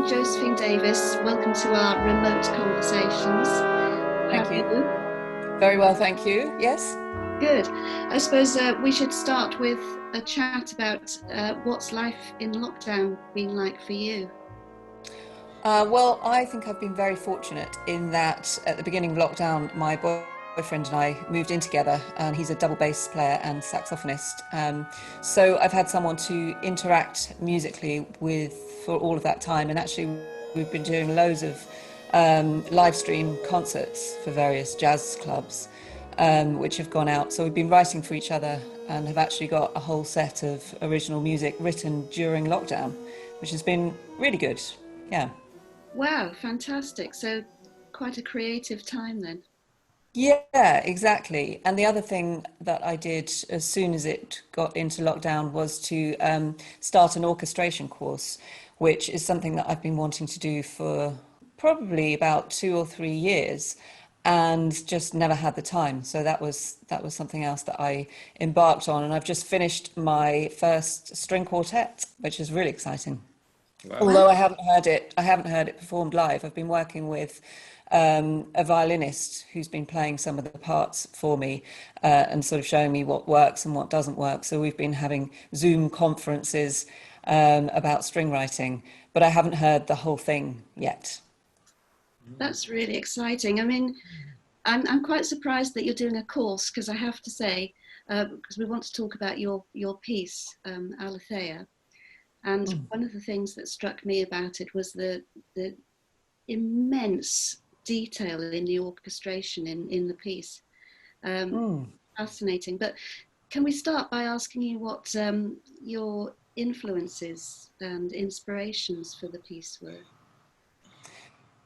I'm Josephine Davies. Welcome to our remote conversations. How Thank are you. you? Very well, thank you. Yes. Good. I suppose we should start with a chat about what's life in lockdown been like for you. Well, I think I've been very fortunate in that at the beginning of lockdown, my boyfriend and I moved in together, and he's a double bass player and saxophonist. So I've had someone to interact musically with for all of that time, and actually, we've been doing loads of live stream concerts for various jazz clubs, which have gone out. So we've been writing for each other and have actually got a whole set of original music written during lockdown, which has been really good. Yeah. Wow, fantastic. So quite a creative time then. Yeah, exactly. And the other thing that I did as soon as it got into lockdown was to start an orchestration course, which is something that I've been wanting to do for probably about 2 or 3 years and just never had the time. So that was something else that I embarked on, and I've just finished my first string quartet, which is really exciting. Wow. Wow. Although I haven't heard it performed live. I've been working with a violinist who's been playing some of the parts for me and sort of showing me what works and what doesn't work. So we've been having Zoom conferences about string writing, but I haven't heard the whole thing yet. That's really exciting. I mean, I'm quite surprised that you're doing a course because I have to say, because we want to talk about your piece, Alethea. And Mm. one of the things that struck me about it was the immense detail in the orchestration in the piece. Um, Mm. Fascinating. But can we start by asking you what your influences and inspirations for the piece were?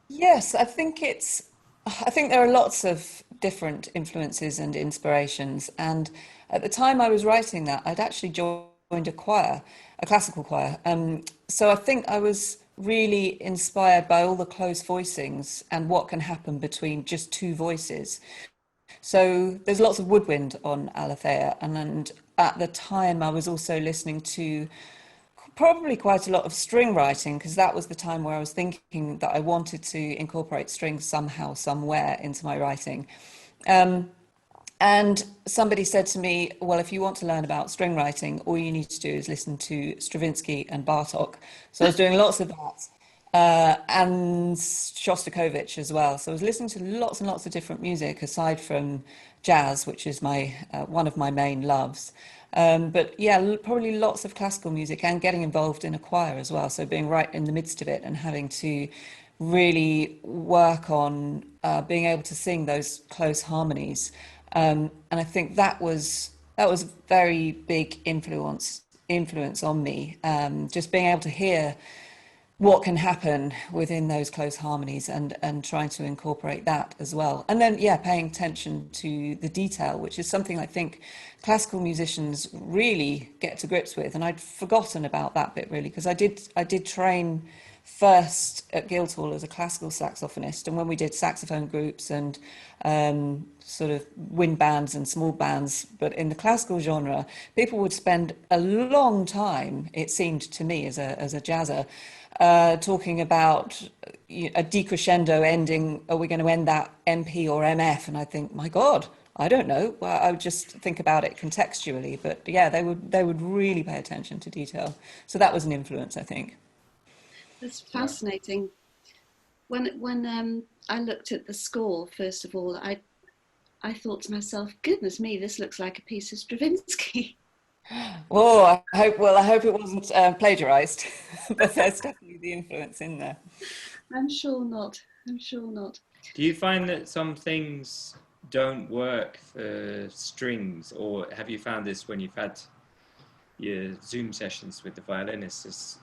Yes, I think there are lots of different influences and inspirations. And at the time I was writing that, I'd actually joined a choir, a classical choir. So I think I was really inspired by all the close voicings and what can happen between just two voices. So there's lots of woodwind on Alethea, and at the time I was also listening to probably quite a lot of string writing, because that was the time where I was thinking that I wanted to incorporate strings somehow, somewhere into my writing. Um, and somebody said to me, well, if you want to learn about string writing, all you need to do is listen to Stravinsky and Bartok. So I was doing lots of that. And Shostakovich as well. So I was listening to lots and lots of different music aside from jazz, which is my one of my main loves. But yeah, probably lots of classical music and getting involved in a choir as well. So being right in the midst of it and having to really work on being able to sing those close harmonies. And I think that was very big influence on me. Just being able to hear what can happen within those close harmonies and trying to incorporate that as well. And then, yeah, paying attention to the detail, which is something I think classical musicians really get to grips with. And I'd forgotten about that bit really, because I did train first at Guildhall as a classical saxophonist, and when we did saxophone groups and sort of wind bands and small bands, but in the classical genre, people would spend a long time, it seemed to me as a jazzer, talking about a decrescendo ending. Are we going to end that MP or MF? And I think, my God, I don't know. Well, I would just think about it contextually. But yeah, they would really pay attention to detail. So that was an influence, I think. That's Wow. fascinating. When I looked at the score, first of all, I thought to myself, goodness me, this looks like a piece of Stravinsky. Oh, I hope it wasn't plagiarized, but there's definitely the influence in there. I'm sure not. I'm sure not. Do you find that some things don't work for strings, or have you found this when you've had your Zoom sessions with the violinists? Is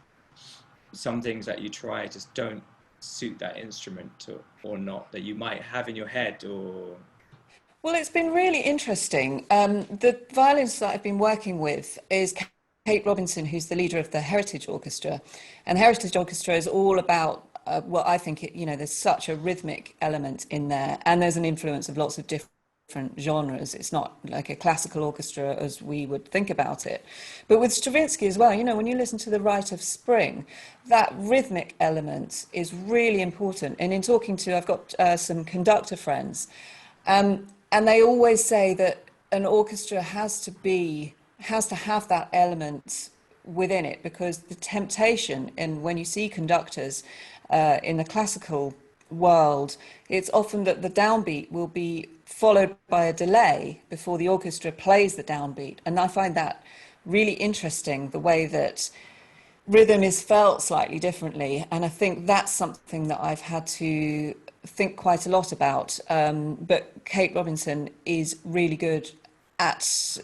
some things that you try just don't suit that instrument, or not, that you might have in your head, or Well, it's been really interesting. The violinist that I've been working with is Kate Robinson, who's the leader of the Heritage Orchestra. And the Heritage Orchestra is all about, well, I think, there's such a rhythmic element in there, and there's an influence of lots of different different genres. It's not like a classical orchestra as we would think about it. But with Stravinsky as well, you know, when you listen to the Rite of Spring, that rhythmic element is really important. And in talking to, I've got some conductor friends, and they always say that an orchestra has to have that element within it, because the temptation, and when you see conductors in the classical world, it's often that the downbeat will be followed by a delay before the orchestra plays the downbeat. And I find that really interesting, the way that rhythm is felt slightly differently. And I think that's something that I've had to think quite a lot about. But Kate Robinson is really good at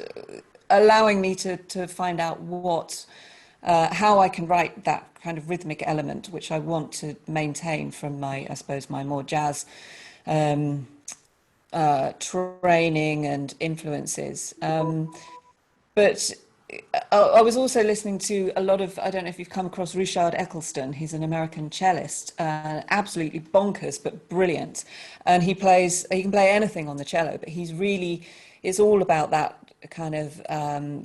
allowing me to find out how I can write that kind of rhythmic element, which I want to maintain from my, I suppose, my more jazz training and influences. But I was also listening to a lot of, I don't know if you've come across Richard Eccleston. He's an American cellist, absolutely bonkers, but brilliant. And he can play anything on the cello, but it's all about that kind of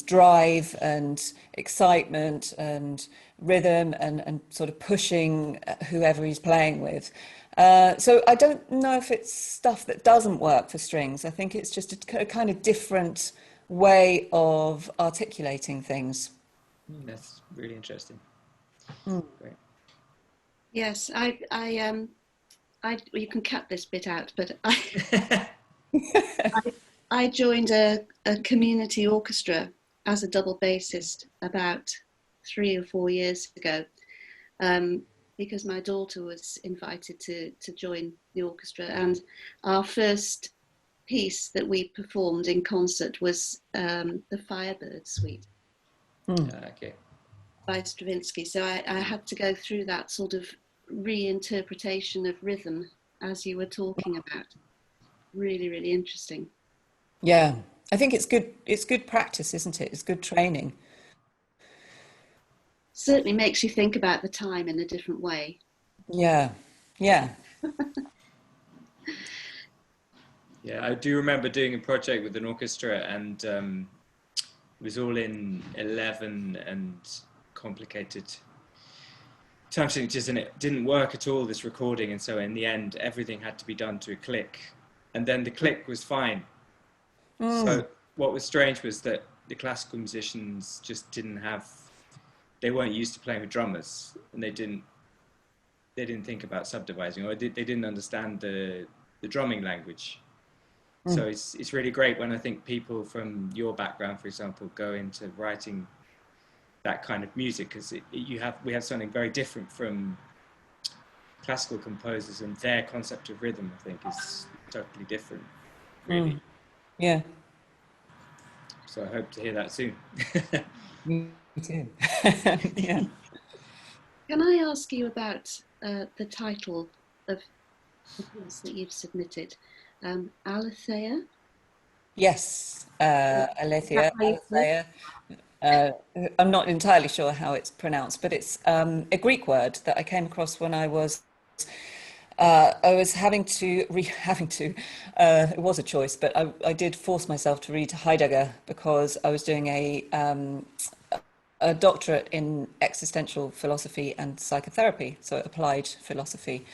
drive and excitement and rhythm and sort of pushing whoever he's playing with. So I don't know if it's stuff that doesn't work for strings. I think it's just a kind of different way of articulating things. That's really interesting. Great. Yes, you can cut this bit out, but I joined a community orchestra as a double bassist about 3 or 4 years ago, because my daughter was invited to join the orchestra, and our first piece that we performed in concert was the Firebird Suite by Stravinsky. So I had to go through that sort of reinterpretation of rhythm as you were talking about. Really, really interesting. Yeah, I think it's good practice, isn't it? It's good training. Certainly makes you think about the time in a different way. Yeah. Yeah, I do remember doing a project with an orchestra, and it was all in 11 and complicated time signatures, and it didn't work at all, this recording. And so in the end, everything had to be done to a click, and then the click was fine. So what was strange was that the classical musicians just they weren't used to playing with drummers, and they didn't think about subdividing, or they didn't understand the drumming language. So it's really great when I think people from your background, for example, go into writing that kind of music, because we have something very different from classical composers, and their concept of rhythm, I think, is totally different, really. Yeah. So I hope to hear that soon. Me too. Yeah. Can I ask you about the title of the piece that you've submitted? Aletheia? Yes, Aletheia. I'm not entirely sure how it's pronounced, but it's a Greek word that I came across when I was having to, it was a choice, but I did force myself to read Heidegger, because I was doing a doctorate in existential philosophy and psychotherapy, so applied philosophy.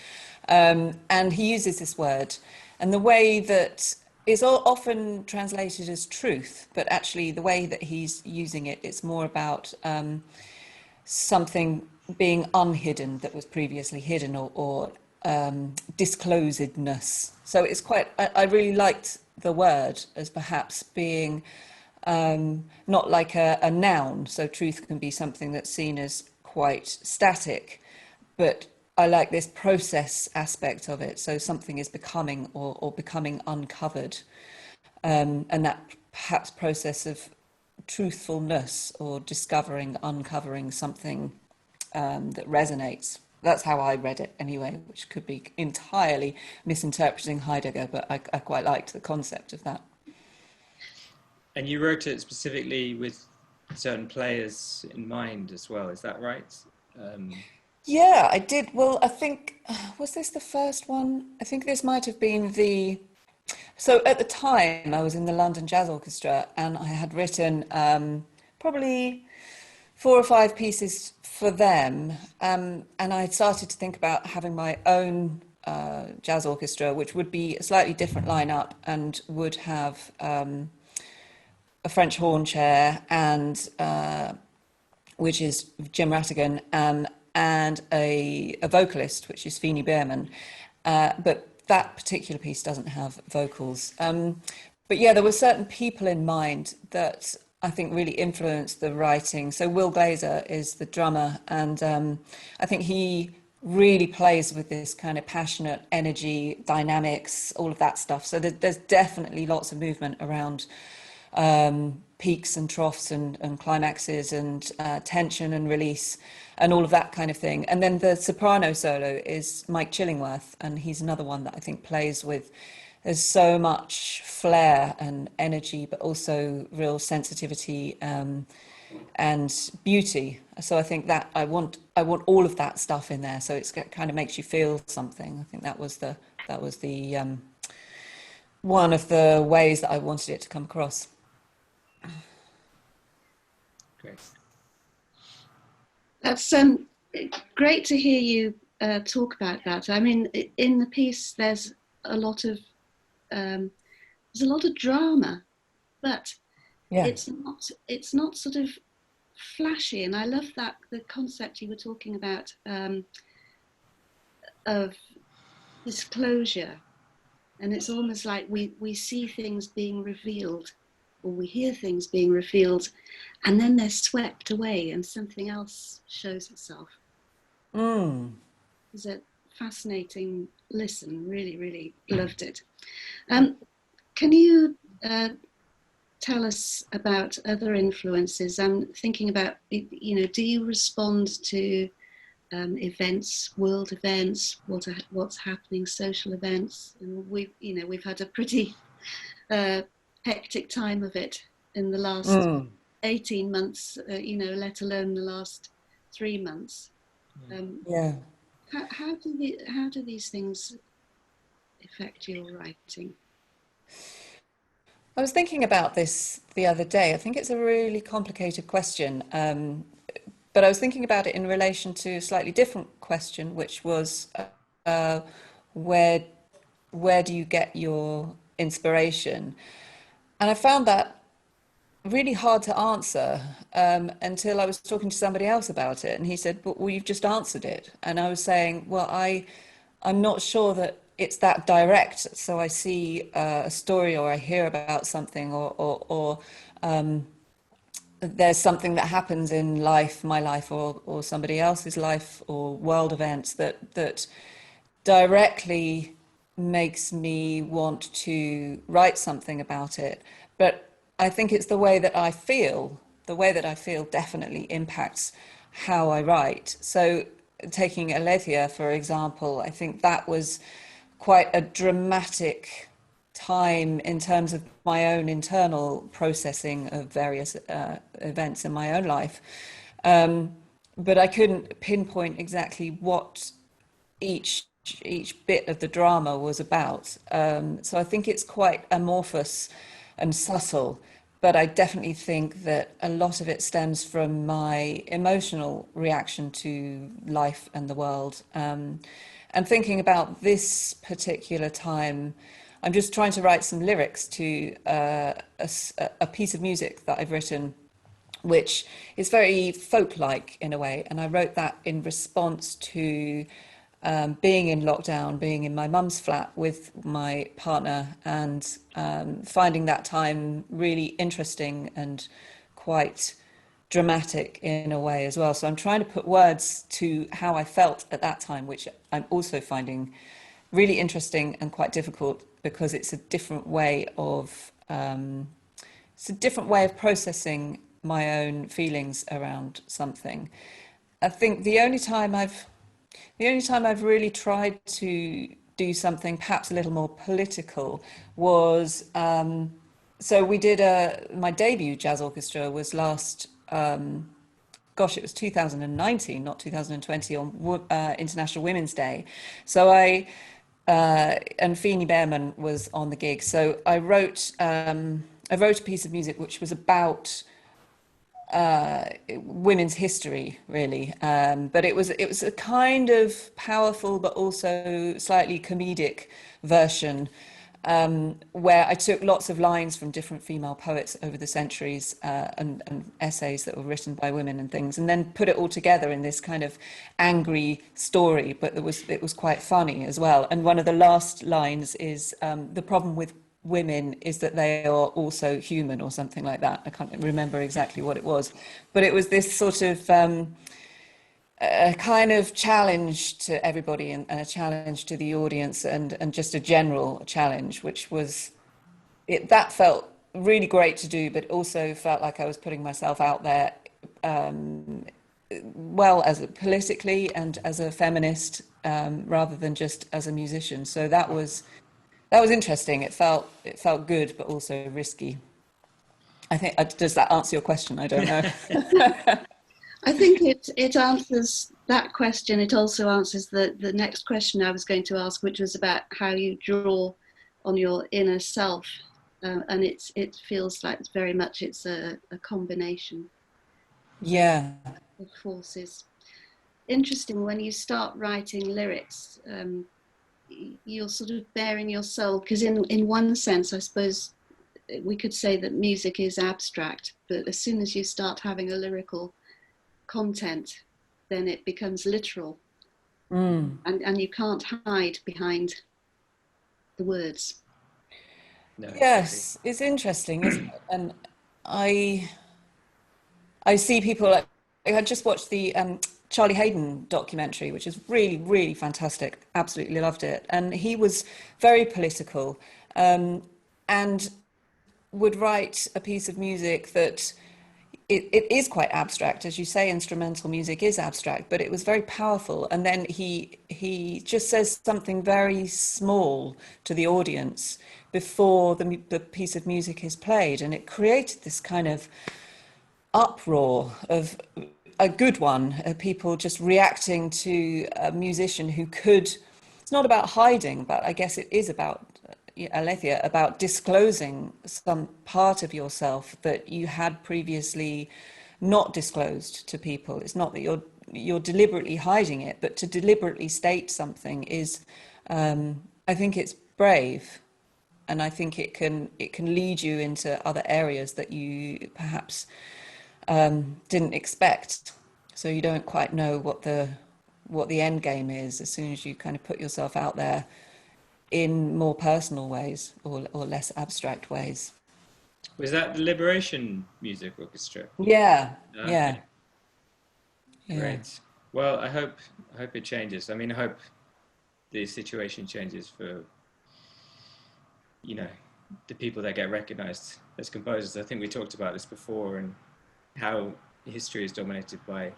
And he uses this word, and the way that is often translated as truth, but actually the way that he's using it, it's more about something being unhidden that was previously hidden, or disclosedness. So it's quite, I really liked the word as perhaps being not like a noun. So truth can be something that's seen as quite static, but I like this process aspect of it. So something is becoming or becoming uncovered, and that perhaps process of truthfulness or uncovering something that resonates. That's how I read it anyway, which could be entirely misinterpreting Heidegger, but I quite liked the concept of that. And you wrote it specifically with certain players in mind as well, is that right? Yeah, I did. Well, I think, was this the first one? I think this might have been So at the time, I was in the London Jazz Orchestra, and I had written probably 4 or 5 pieces for them. And I had started to think about having my own jazz orchestra, which would be a slightly different lineup and would have a French horn chair, and which is Jim Rattigan, and a vocalist, which is Feenie Behrman. But that particular piece doesn't have vocals. But yeah, there were certain people in mind that I think really influenced the writing. So Will Glazer is the drummer, and I think he really plays with this kind of passionate energy, dynamics, all of that stuff. So there's definitely lots of movement around peaks and troughs and climaxes and tension and release and all of that kind of thing. And then the soprano solo is Mike Chillingworth, and he's another one that I think plays with, there's so much flair and energy, but also real sensitivity and beauty. So I think that I want all of that stuff in there. So it kind of makes you feel something. I think that was the one of the ways that I wanted it to come across. Great. That's great to hear you talk about that. I mean, in the piece, there's a lot of drama, but Yeah. it's not sort of flashy. And I love that the concept you were talking about of disclosure, and it's almost like we see things being revealed, or we hear things being revealed, and then they're swept away and something else shows itself. It's a fascinating listen. Really, really loved it. Can you tell us about other influences? I'm thinking about, do you respond to events, world events, what's happening, social events? And we've had a pretty hectic time of it in the last 18 months, let alone the last 3 months. Yeah. How do these things affect your writing? I was thinking about this the other day. I think it's a really complicated question, but I was thinking about it in relation to a slightly different question, which was where do you get your inspiration? And I found that really hard to answer until I was talking to somebody else about it, and he said, "Well, you've just answered it." And I was saying, "Well, I'm not sure that it's that direct. So I see a story, or I hear about something, or there's something that happens in life, my life, or somebody else's life, or world events that directly makes me want to write something about it. But I think it's the way that I feel. The way that I feel definitely impacts how I write. So taking Alethea, for example, I think that was quite a dramatic time in terms of my own internal processing of various events in my own life. But I couldn't pinpoint exactly what each bit of the drama was about. So I think it's quite amorphous and subtle, but I definitely think that a lot of it stems from my emotional reaction to life and the world. And thinking about this particular time, I'm just trying to write some lyrics to a piece of music that I've written, which is very folk-like in a way. And I wrote that in response to being in lockdown, being in my mum's flat with my partner, and finding that time really interesting and quite dramatic in a way as well. So I'm trying to put words to how I felt at that time, which I'm also finding really interesting and quite difficult, because it's a different way of processing my own feelings around something. I think the only time I've really tried to do something perhaps a little more political was so we did my debut jazz orchestra was last it was 2019, not 2020, on International Women's Day. So I and Feenie Behrman was on the gig. So I wrote a piece of music which was about women's history, really, but it was a kind of powerful but also slightly comedic version, where I took lots of lines from different female poets over the centuries, and essays that were written by women and things, and then put it all together in this kind of angry story. But it was quite funny as well. And one of the last lines is, the problem with women is that they are also human, or something like that. I can't remember exactly what it was, but it was this sort of a kind of challenge to everybody, and a challenge to the audience, and just a general challenge, which was that felt really great to do, but also felt like I was putting myself out there, well, as politically and as a feminist, rather than just as a musician. So that was interesting. It felt good, but also risky. I think, does that answer your question? I don't know. I think it answers that question. It also answers the next question I was going to ask, which was about how you draw on your inner self, and it feels like very much it's a combination. Yeah. Of forces. Interesting. When you start writing lyrics, you're sort of bearing your soul, because in one sense, I suppose we could say that music is abstract, but as soon as you start having a lyrical content, then it becomes literal, and you can't hide behind the words. No, yes, it's interesting, isn't it? And I see people like, I just watched the Charlie Hayden documentary, which is really, really fantastic. Absolutely loved it. And he was very political, and would write a piece of music that it is quite abstract. As you say, instrumental music is abstract, but it was very powerful. And then he just says something very small to the audience before the piece of music is played. And it created this kind of uproar, of a good one, people just reacting to a musician who could, it's not about hiding, but I guess it is about, Alethea, about disclosing some part of yourself that you had previously not disclosed to people. It's not that you're deliberately hiding it, but to deliberately state something is, I think it's brave, and I think it can lead you into other areas that you perhaps didn't expect. So you don't quite know what the end game is as soon as you kind of put yourself out there in more personal ways, or less abstract ways. Was that the Liberation Music Orchestra? Yeah, Okay. yeah. Great. Well, I hope it changes. I mean, I hope the situation changes for, the people that get recognized as composers. I think we talked about this before, and how history is dominated by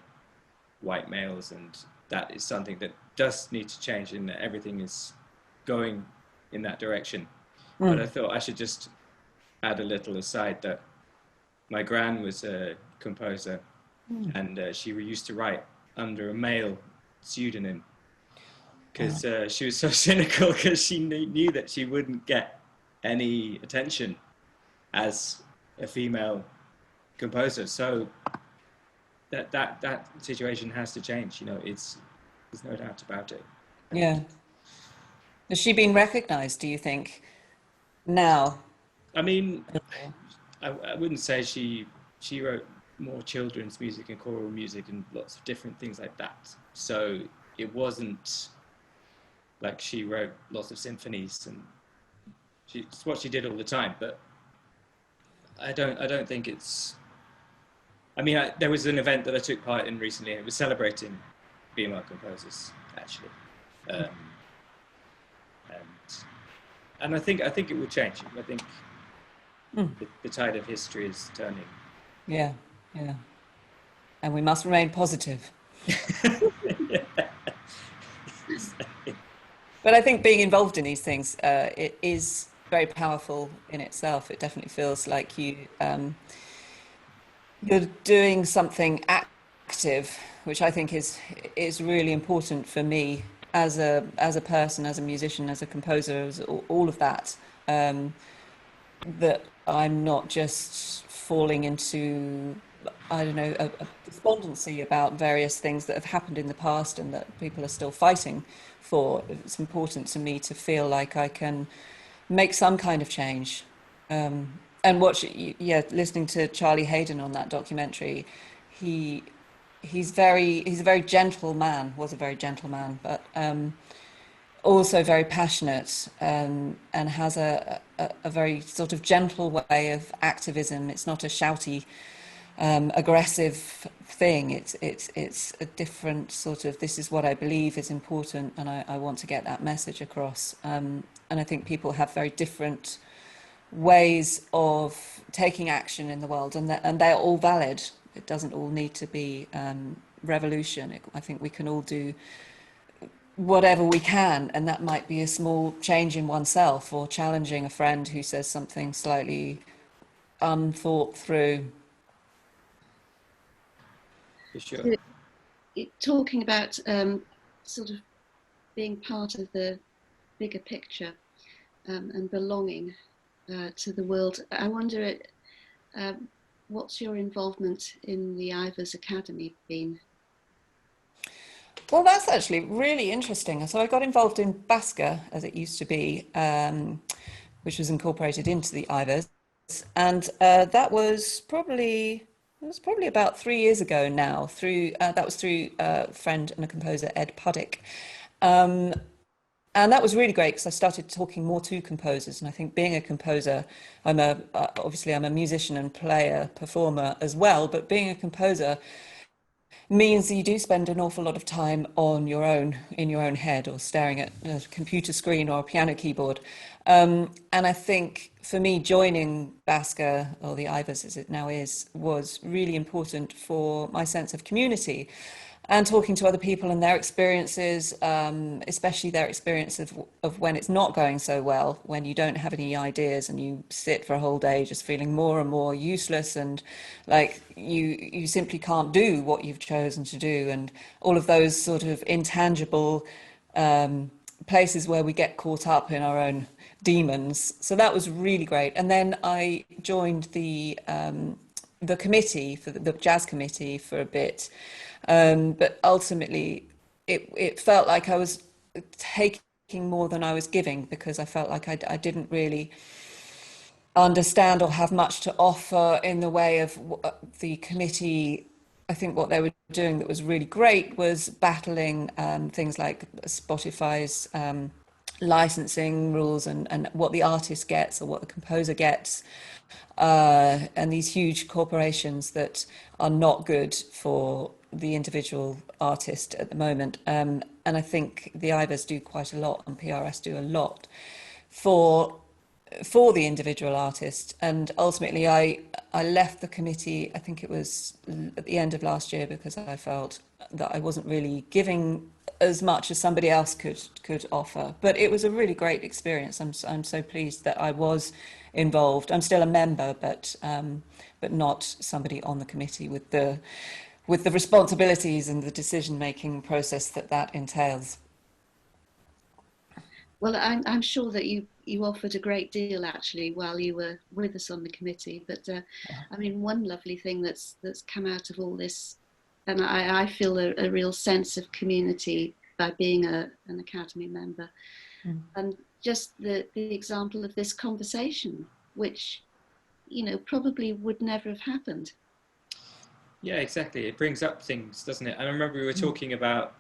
white males, and that is something that does need to change, and everything is going in that direction. But I thought I should just add a little aside that my gran was a composer, and she used to write under a male pseudonym, because she was so cynical, because she knew that she wouldn't get any attention as a female composer. So that situation has to change. There's no doubt about it. Yeah. Has she been recognized, do you think, now? I mean, I wouldn't say she wrote more children's music and choral music and lots of different things like that. So it wasn't like she wrote lots of symphonies, and it's what she did all the time. But I don't think it's. I mean, there was an event that I took part in recently, and it was celebrating female composers, actually, and I think it will change. I think the tide of history is turning. Yeah, and we must remain positive. But I think being involved in these things, it is very powerful in itself. It definitely feels like you're doing something active, which I think is really important for me. as a person, as a musician, as a composer, as all of that, that I'm not just falling into, I don't know, a despondency about various things that have happened in the past and that people are still fighting for. It's important to me to feel like I can make some kind of change. And listening to Charlie Hayden on that documentary, he's a very gentle man, was a very gentle man, but also very passionate, and has a very sort of gentle way of activism. It's not a shouty, aggressive thing. It's a different sort of, this is what I believe is important, and I want to get that message across. And I think people have very different ways of taking action in the world, and they're all valid. It doesn't all need to be revolution. I think we can all do whatever we can, and that might be a small change in oneself, or challenging a friend who says something slightly unthought through. For sure. Talking about sort of being part of the bigger picture and belonging to the world, I wonder, what's your involvement in the Ivors Academy been? Well, that's actually really interesting. So I got involved in BASCA, as it used to be, which was incorporated into the Ivors, and that was probably about 3 years ago now. That was through a friend and a composer, Ed Puddick. And that was really great because I started talking more to composers. And I think being a composer, obviously I'm a musician and player, performer as well, but being a composer means that you do spend an awful lot of time on your own, in your own head, or staring at a computer screen or a piano keyboard. And I think for me, joining BASCA, or the Ivors as it now is, was really important for my sense of community, and talking to other people and their experiences, especially their experience of when it's not going so well, when you don't have any ideas and you sit for a whole day just feeling more and more useless, and like you simply can't do what you've chosen to do, and all of those sort of intangible places where we get caught up in our own demons. So that was really great. And then I joined the committee, for the jazz committee, for a bit. But ultimately, it felt like I was taking more than I was giving, because I felt like I didn't really understand or have much to offer in the way of the committee. I think what they were doing that was really great was battling things like Spotify's licensing rules and what the artist gets or what the composer gets, and these huge corporations that are not good for the individual artist at the moment. And I think the Ivors do quite a lot, and PRS do a lot for the individual artist. And ultimately I left the committee, I think it was at the end of last year, because I felt that I wasn't really giving as much as somebody else could offer. But it was a really great experience. I'm so pleased that I was involved. I'm still a member, but not somebody on the committee with the responsibilities and the decision-making process that entails. Well, I'm sure that you offered a great deal actually while you were with us on the committee. But I mean, one lovely thing that's come out of all this, and I feel a real sense of community by being an Academy member, and just the example of this conversation, which probably would never have happened. Yeah, exactly. It brings up things, doesn't it? And I remember we were talking about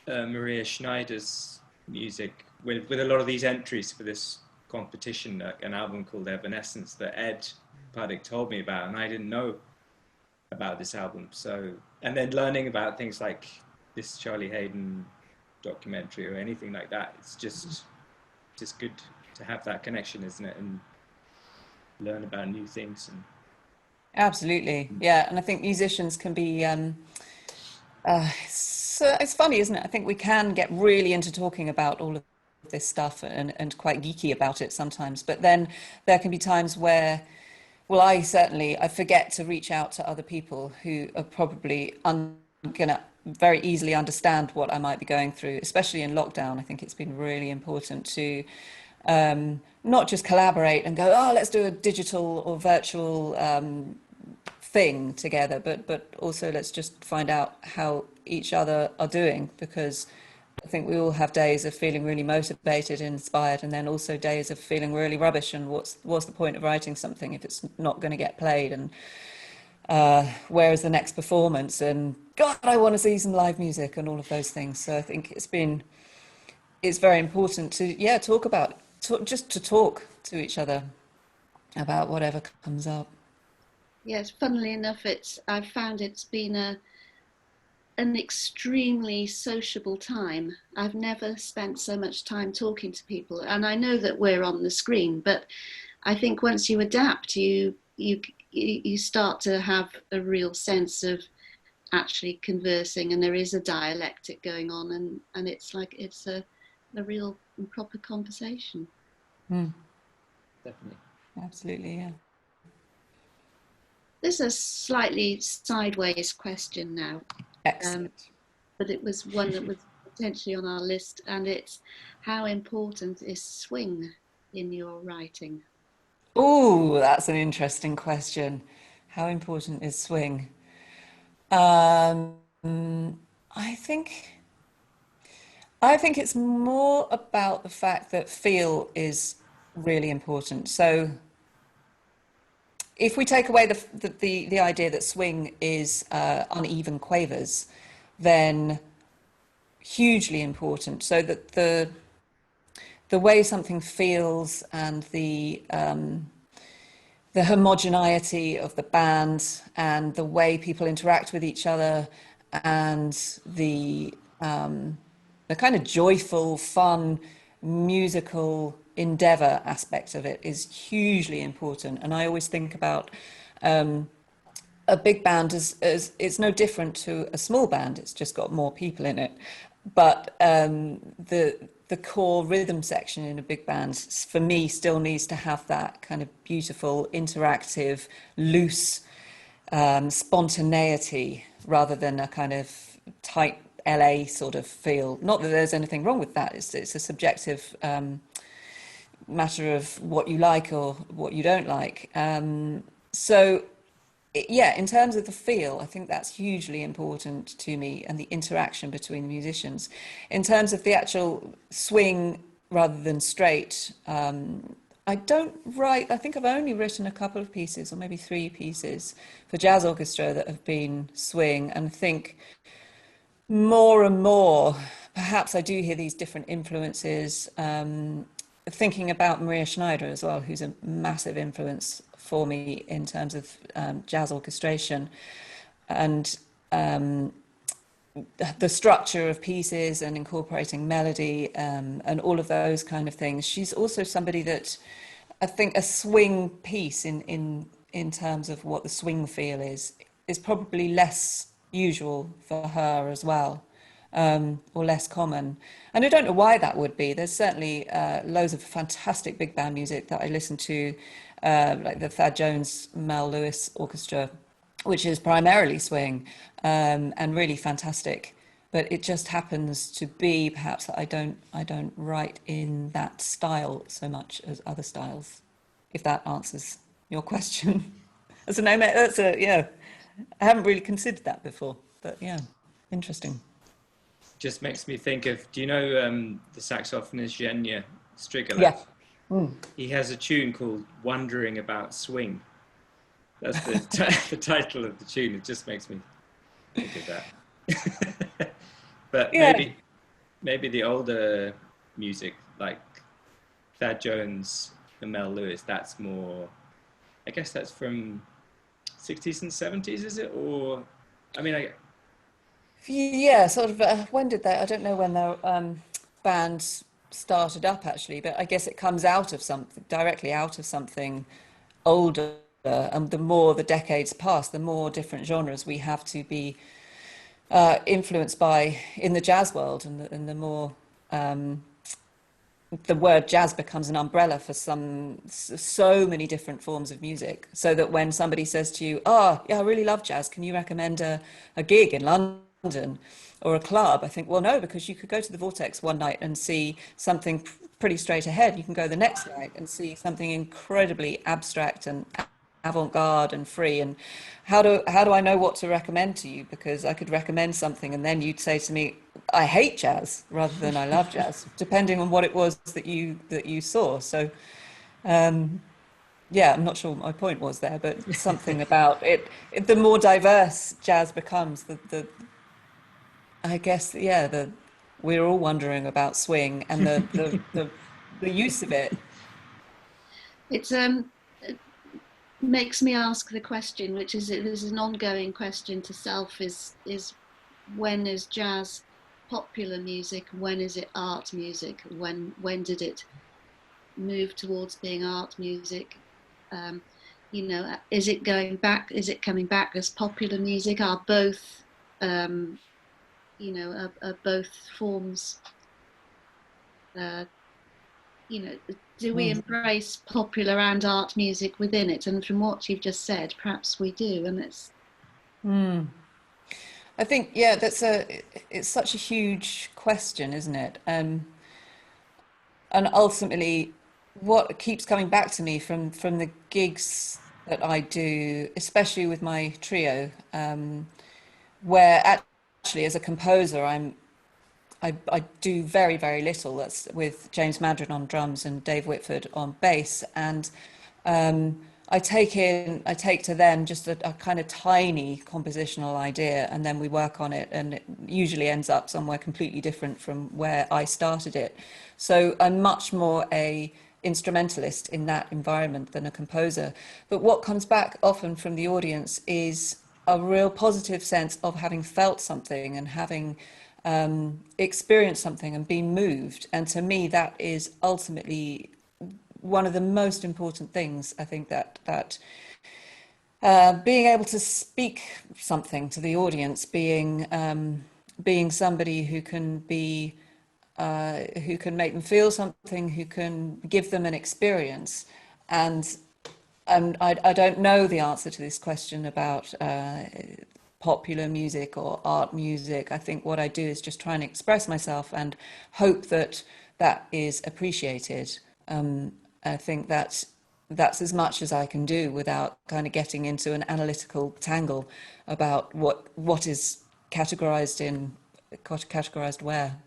Maria Schneider's music with a lot of these entries for this competition, like an album called Evanescence that Ed Puddick told me about, and I didn't know about this album. So, and then learning about things like this Charlie Hayden documentary or anything like that, it's just good to have that connection, isn't it? And learn about new things. And absolutely, yeah. And I think musicians can be so it's funny, isn't it? I think we can get really into talking about all of this stuff and quite geeky about it sometimes, but then there can be times where, well, I forget to reach out to other people who are probably gonna very easily understand what I might be going through, especially in lockdown. I think it's been really important to not just collaborate and go, oh, let's do a digital or virtual thing together, but also let's just find out how each other are doing, because I think we all have days of feeling really motivated and inspired, and then also days of feeling really rubbish, and what's the point of writing something if it's not going to get played, and where is the next performance, and God, I want to see some live music and all of those things. So I think it's very important to just to talk to each other about whatever comes up. Yes, funnily enough, I've found it's been an extremely sociable time. I've never spent so much time talking to people, and I know that we're on the screen, but I think once you adapt, you start to have a real sense of actually conversing, and there is a dialectic going on, and it's like it's a real and proper conversation. Definitely. Absolutely, yeah. This is a slightly sideways question now. Excellent. But it was one that was potentially on our list, and it's, how important is swing in your writing? Oh, that's an interesting question. How important is swing? I think it's more about the fact that feel is really important. So if we take away the idea that swing is uneven quavers, then hugely important. So that the way something feels and the homogeneity of the band and the way people interact with each other and the kind of joyful, fun, musical endeavor aspect of it is hugely important. And I always think about a big band as it's no different to a small band. It's just got more people in it. But the core rhythm section in a big band, for me, still needs to have that kind of beautiful, interactive, loose spontaneity, rather than a kind of tight LA sort of feel. Not that there's anything wrong with that. It's a subjective matter of what you like or what you don't like. So yeah, in terms of the feel, I think that's hugely important to me, and the interaction between the musicians. In terms of the actual swing rather than straight, I don't write, I think I've only written a couple of pieces, or maybe 3 pieces for jazz orchestra that have been swing, and I think more and more, perhaps I do hear these different influences. Thinking about Maria Schneider as well, who's a massive influence for me in terms of jazz orchestration and the structure of pieces and incorporating melody and all of those kind of things. She's also somebody that I think a swing piece in terms of what the swing feel is probably less usual for her as well. Or less common. And I don't know why that would be. There's certainly loads of fantastic big band music that I listen to, like the Thad Jones, Mel Lewis Orchestra, which is primarily swing and really fantastic. But it just happens to be perhaps that I don't write in that style so much as other styles, if that answers your question. Yeah. I haven't really considered that before, but yeah, interesting. Just makes me think of, do you know the saxophonist Zhenya Strigolev? Yeah. He has a tune called Wondering About Swing. That's the title of the tune. It just makes me think of that. But yeah, maybe the older music, like Thad Jones and Mel Lewis, that's more, I guess that's from 60s and 70s, is it? Or, I mean, yeah, sort of. When did they? I don't know when their band started up actually, but I guess it comes out of something, directly out of something older. And the more the decades pass, the more different genres we have to be influenced by in the jazz world, and the more the word jazz becomes an umbrella for so many different forms of music, so that when somebody says to you, oh yeah, I really love jazz, can you recommend a gig in London, London or a club, I think, well, no, because you could go to the Vortex one night and see something pretty straight ahead. You can go the next night and see something incredibly abstract and avant-garde and free. And how do I know what to recommend to you? Because I could recommend something and then you'd say to me, I hate jazz rather than I love jazz, depending on what it was that you saw. So yeah, I'm not sure what my point was there, but something about it, the more diverse jazz becomes, the I guess, yeah, we're all wondering about swing and the use of it. It's it makes me ask the question, which is, this is an ongoing question to self, is when is jazz popular music? When is it art music? When did it move towards being art music? You know, is it going back? Is it coming back as popular music? Are both, you know, are both forms? You know, do we embrace popular and art music within it? And from what you've just said, perhaps we do. And it's. I think, yeah, it's such a huge question, isn't it? And ultimately, what keeps coming back to me from the gigs that I do, especially with my trio, where actually as a composer, I do very, very little. That's with James Madron on drums and Dave Whitford on bass. And I take to them just a kind of tiny compositional idea, and then we work on it, and it usually ends up somewhere completely different from where I started it. So I'm much more a instrumentalist in that environment than a composer. But what comes back often from the audience is a real positive sense of having felt something and having experienced something and been moved. And to me, that is ultimately one of the most important things. I think that being able to speak something to the audience, being somebody who can make them feel something, who can give them an experience. And I don't know the answer to this question about popular music or art music. I think what I do is just try and express myself and hope that that is appreciated. I think that's as much as I can do without kind of getting into an analytical tangle about what is categorized where.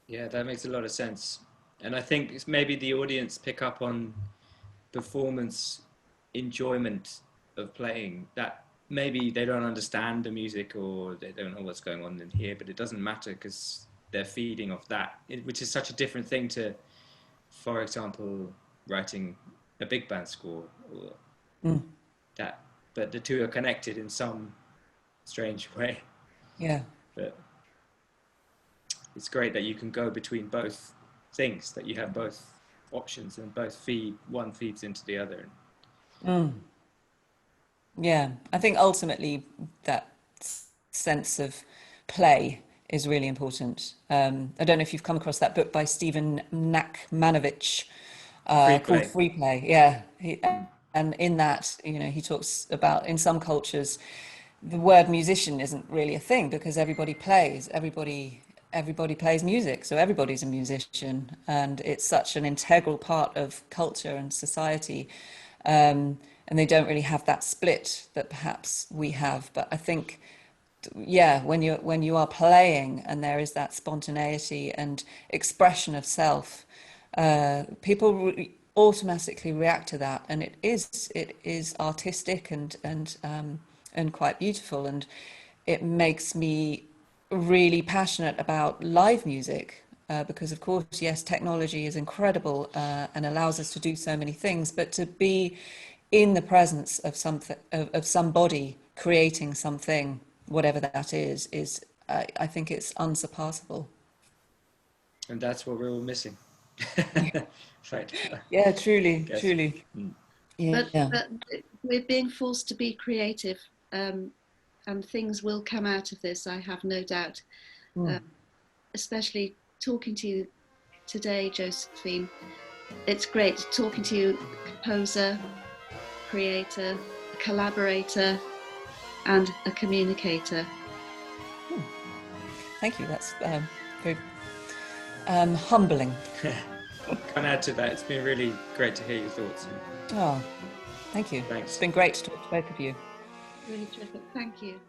Yeah, that makes a lot of sense. And I think it's maybe the audience pick up on performance enjoyment of playing, that maybe they don't understand the music or they don't know what's going on in here, but it doesn't matter because they're feeding off that, which is such a different thing to, for example, writing a big band score or that, but the two are connected in some strange way. Yeah. But it's great that you can go between both things, that you have both options and one feeds into the other. Yeah, I think ultimately that sense of play is really important. I don't know if you've come across that book by Stephen Nachmanovich called Free Play. Yeah, and in that, you know, he talks about, in some cultures, the word musician isn't really a thing because everybody plays music, so everybody's a musician, and it's such an integral part of culture and society. And they don't really have that split that perhaps we have. But I think, yeah, when you are playing and there is that spontaneity and expression of self, people automatically react to that, and it is artistic and quite beautiful, and it makes me really passionate about live music. Because of course, yes, technology is incredible and allows us to do so many things, but to be in the presence of something, of somebody creating something, whatever that is I think it's unsurpassable. And that's what we're all missing. Right. Yeah, truly. Yeah. But we're being forced to be creative, and things will come out of this, I have no doubt. Especially talking to you today, Josephine. It's great talking to you, composer, creator, a collaborator, and a communicator. Thank you. That's very humbling. Can't add to that. It's been really great to hear your thoughts. Oh, thank you. Thanks. It's been great to talk to both of you. Really terrific. Thank you.